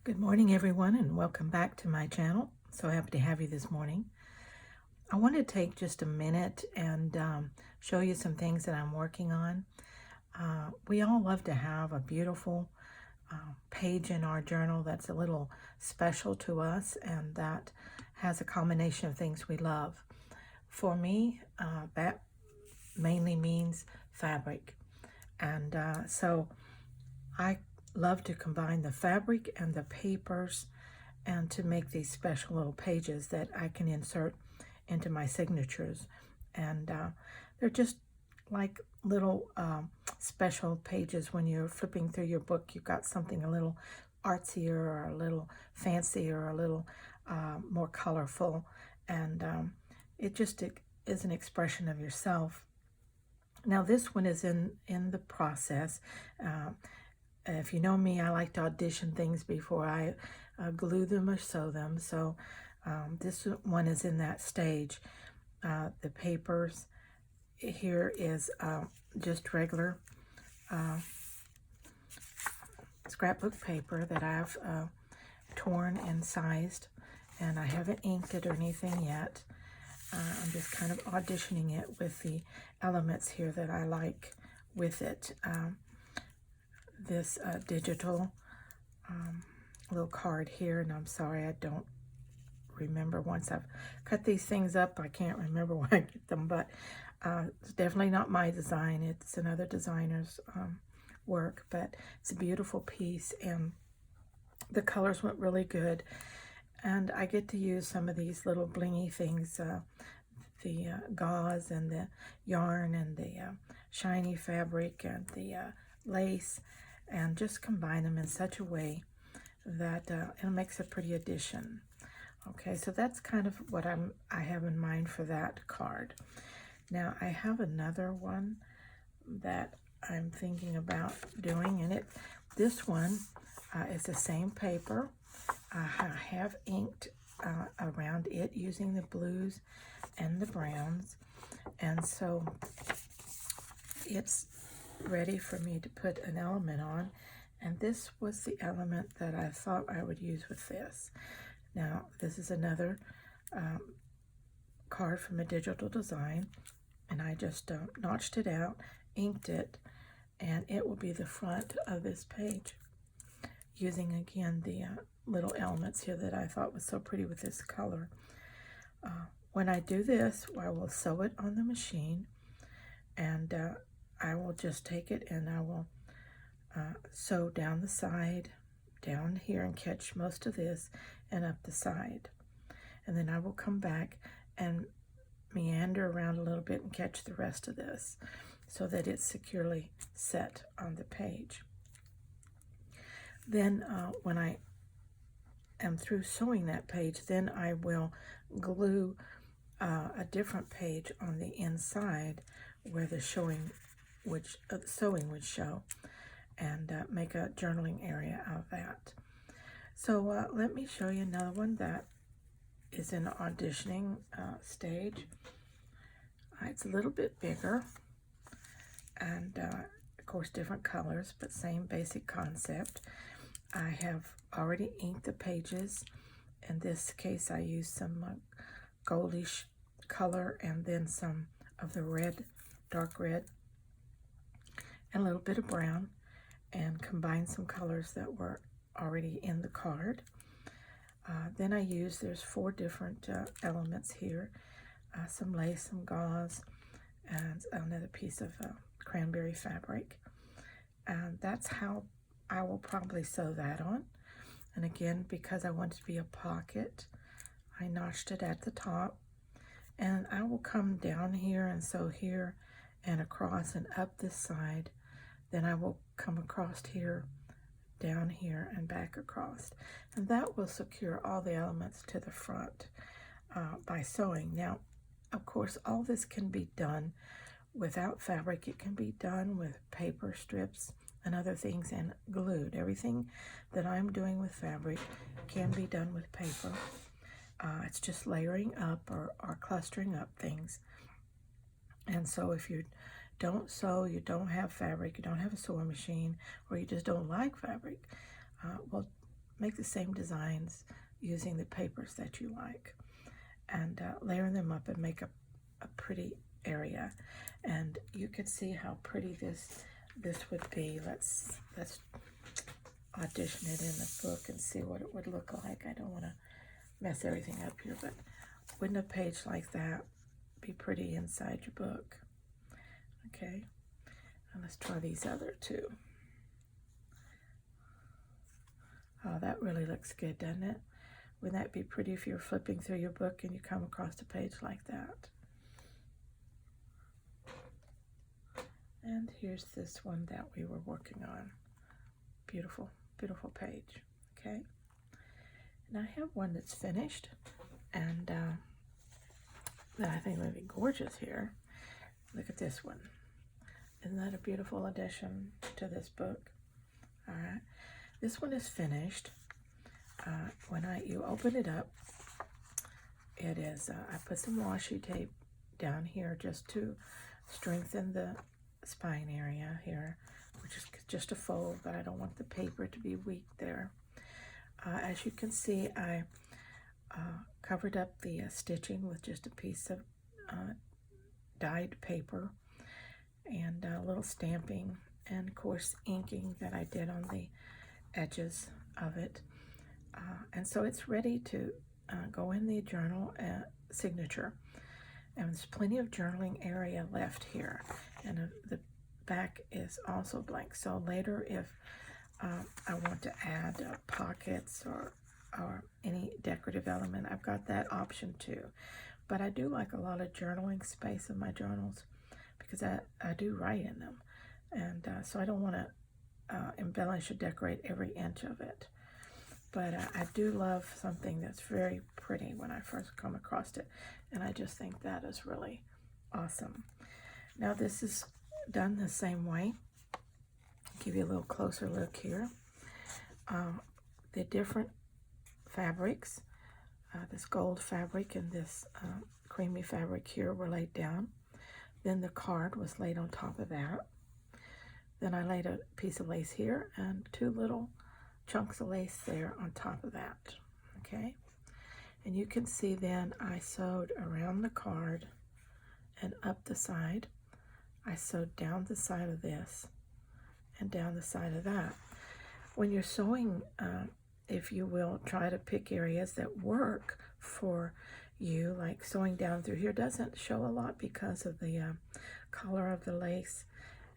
Good morning, everyone, and welcome back to my channel. So happy to have you this morning. I want to take just a minute and show you some things that I'm working on. We all love to have a beautiful page in our journal that's a little special to us and that has a combination of things we love. For me, that mainly means fabric. And so I love to combine the fabric and the papers and to make these special little pages that I can insert into my signatures. And they're just like little special pages when you're flipping through your book. You've got something a little artsier or a little fancier or a little more colorful. And it just is an expression of yourself. Now this one is in the process. If you know me, I like to audition things before I glue them or sew them. So this one is in that stage. The papers here is just regular scrapbook paper that I've torn and sized, and I haven't inked it or anything yet. I'm just kind of auditioning it with the elements here that I like with it. This digital little card here, and I'm sorry I don't remember. Once I've cut these things up, I can't remember where I get them, but it's definitely not my design. It's another designer's work, but it's a beautiful piece, and the colors went really good, and I get to use some of these little blingy things, the gauze and the yarn and the shiny fabric and the lace, and just combine them in such a way that it makes a pretty addition. Okay, so that's kind of what I have in mind for that card. Now I have another one that I'm thinking about doing, and this one is the same paper. I have inked around it using the blues and the browns, and so it's ready for me to put an element on, and this was the element that I thought I would use with this. Now this is another card from a digital design, and I just notched it out, inked it, and it will be the front of this page, using again the little elements here that I thought was so pretty with this color. When I do this, I will sew it on the machine, and I will just take it and I will sew down the side, down here, and catch most of this, and up the side. And then I will come back and meander around a little bit and catch the rest of this so that it's securely set on the page. Then when I am through sewing that page, then I will glue a different page on the inside where the sewing would show, and make a journaling area out of that. So let me show you another one that is in the auditioning stage. It's a little bit bigger, and of course different colors, but same basic concept. I have already inked the pages. In this case I used some goldish color and then some of the red, dark red, and a little bit of brown, and combined some colors that were already in the card. Then I used, there's 4 different elements here, some lace, some gauze, and another piece of cranberry fabric. And that's how I will probably sew that on. And again, because I want it to be a pocket, I notched it at the top, and I will come down here and sew here and across and up this side. Then I will come across here, down here, and back across, and that will secure all the elements to the front by sewing. Now of course all this can be done without fabric. It can be done with paper strips and other things and glued. Everything that I'm doing with fabric can be done with paper. It's just layering up or clustering up things. And so if you don't sew, you don't have fabric, you don't have a sewing machine, or you just don't like fabric, well, make the same designs using the papers that you like, and layer them up and make a pretty area. And you can see how pretty this would be. Let's audition it in the book and see what it would look like. I don't want to mess everything up here, but wouldn't a page like that be pretty inside your book? Okay, and let's try these other two. Oh, that really looks good, doesn't it? Wouldn't that be pretty if you're flipping through your book and you come across a page like that? And here's this one that we were working on. Beautiful, beautiful page, okay? And I have one that's finished, and that I think would be gorgeous here. Look at this one. Isn't that a beautiful addition to this book? All right, this one is finished. When you open it up, it is, I put some washi tape down here just to strengthen the spine area here, which is just a fold, but I don't want the paper to be weak there. As you can see, I covered up the stitching with just a piece of dyed paper and a little stamping, and of course inking that I did on the edges of it. And so it's ready to go in the journal signature. And there's plenty of journaling area left here, and the back is also blank. So later, if I want to add pockets or any decorative element, I've got that option too. But I do like a lot of journaling space in my journals because I do write in them, and so I don't want to embellish or decorate every inch of it. But I do love something that's very pretty when I first come across it, and I just think that is really awesome. Now this is done the same way. I'll give you a little closer look here. The different fabrics, this gold fabric and this creamy fabric here were laid down. Then the card was laid on top of that. Then I laid a piece of lace here and two little chunks of lace there on top of that, okay? And you can see then I sewed around the card and up the side. I sewed down the side of this and down the side of that. When you're sewing, if you will, try to pick areas that work for you, like sewing down through here doesn't show a lot because of the color of the lace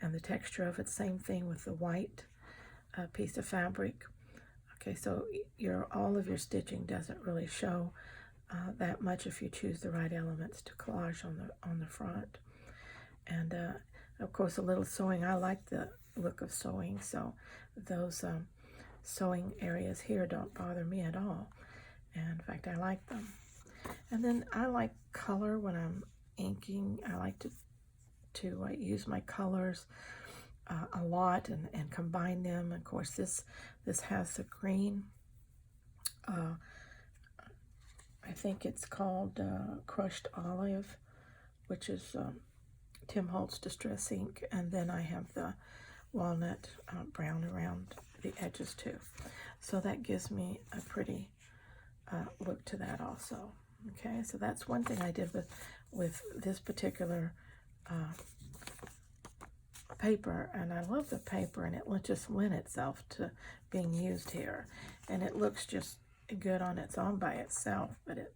and the texture of it. Same thing with the white piece of fabric. Okay, so all of your stitching doesn't really show that much if you choose the right elements to collage on the front. And of course, a little sewing. I like the look of sewing, so those sewing areas here don't bother me at all. And in fact, I like them. And then I like color when I'm inking. I like to use my colors a lot and combine them. Of course, this has the green. I think it's called Crushed Olive, which is Tim Holtz Distress ink, and then I have the walnut brown around the edges too. So that gives me a pretty look to that also. Okay, so that's one thing I did with this particular paper, and I love the paper, and it just lent itself to being used here, and it looks just good on its own by itself, but it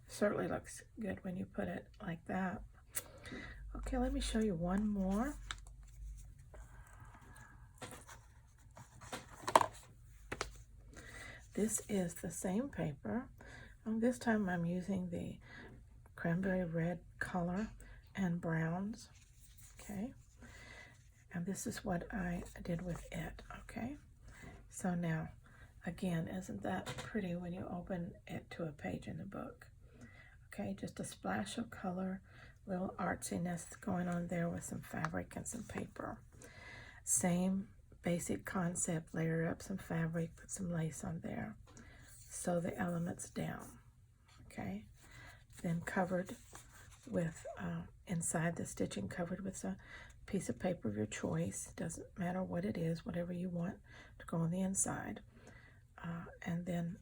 certainly looks good when you put it like that. Okay, let me show you one more. This is the same paper. This time I'm using the cranberry red color and browns, okay? And this is what I did with it, okay? So now, again, isn't that pretty when you open it to a page in the book? Okay, just a splash of color, little artsiness going on there with some fabric and some paper. Same basic concept, layer up some fabric, put some lace on there, sew the elements down, okay? Then covered with, inside the stitching, covered with a piece of paper of your choice. Doesn't matter what it is, whatever you want to go on the inside. and then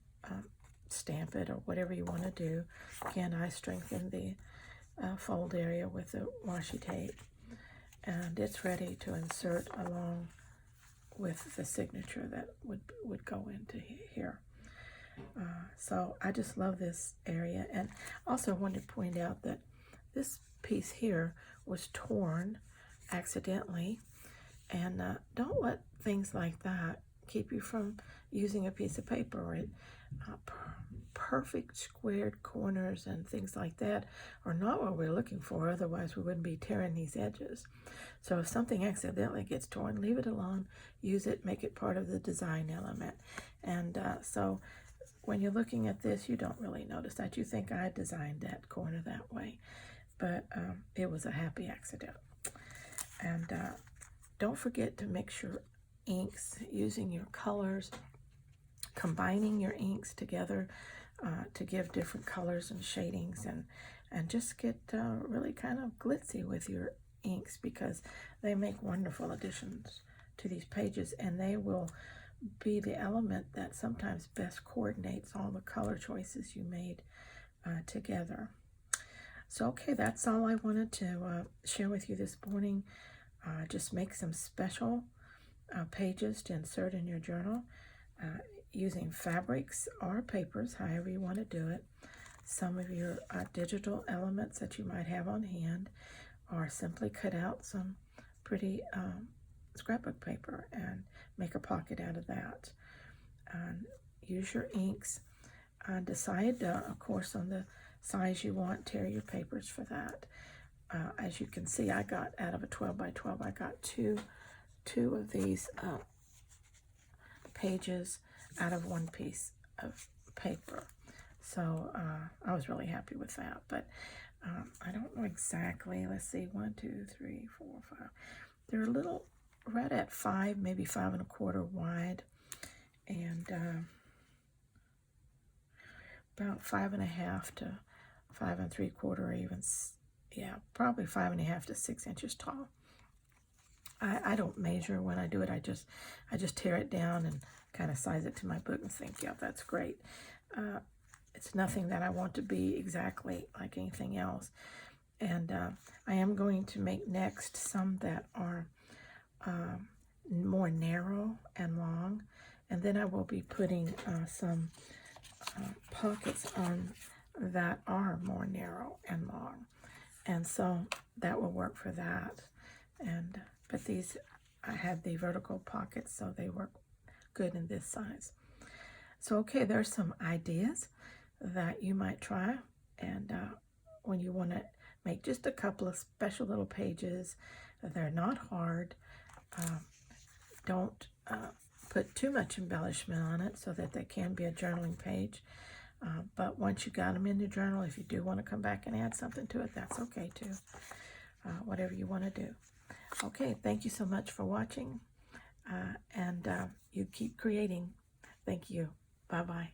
stamp it or whatever you want to do. Again, I strengthen the fold area with the washi tape, and it's ready to insert along with the signature that would go into here. So I just love this area. And also wanted to point out that this piece here was torn accidentally, and don't let things like that keep you from using a piece of paper. Perfect squared corners and things like that are not what we're looking for, otherwise we wouldn't be tearing these edges. So if something accidentally gets torn, leave it alone, use it, make it part of the design element. And so when you're looking at this, you don't really notice that. You think I designed that corner that way, but it was a happy accident. And don't forget to mix your inks using your colors, combining your inks together to give different colors and shadings, and just get really kind of glitzy with your inks, because they make wonderful additions to these pages, and they will be the element that sometimes best coordinates all the color choices you made together. So okay, that's all I wanted to share with you this morning. Just make some special pages to insert in your journal using fabrics or papers, however you want to do it. Some of your digital elements that you might have on hand, or simply cut out some pretty scrapbook paper and make a pocket out of that. Use your inks. Decide, of course, on the size you want. Tear your papers for that. As you can see, I got out of a 12 by 12, I got two of these pages out of one piece of paper. So I was really happy with that. But I don't know exactly. Let's see, 1, 2, 3, 4, 5. They're a little right at 5, maybe 5 1/4 wide, and about 5 1/2 to 5 3/4, even, yeah, probably 5 1/2 to 6 inches tall. I don't measure when I do it. I just tear it down and kind of size it to my book and think, yeah, that's great. It's nothing that I want to be exactly like anything else. And I am going to make next some that are more narrow and long, and then I will be putting some pockets on that are more narrow and long, and so that will work for that. And but these, I have the vertical pockets, so they work good in this size. So okay, there's some ideas that you might try, and when you want to make just a couple of special little pages, they're not hard. Don't put too much embellishment on it so that they can be a journaling page. But once you got them in your journal, if you do want to come back and add something to it, that's okay too. Whatever you want to do. Okay, thank you so much for watching, and you keep creating. Thank you. Bye-bye.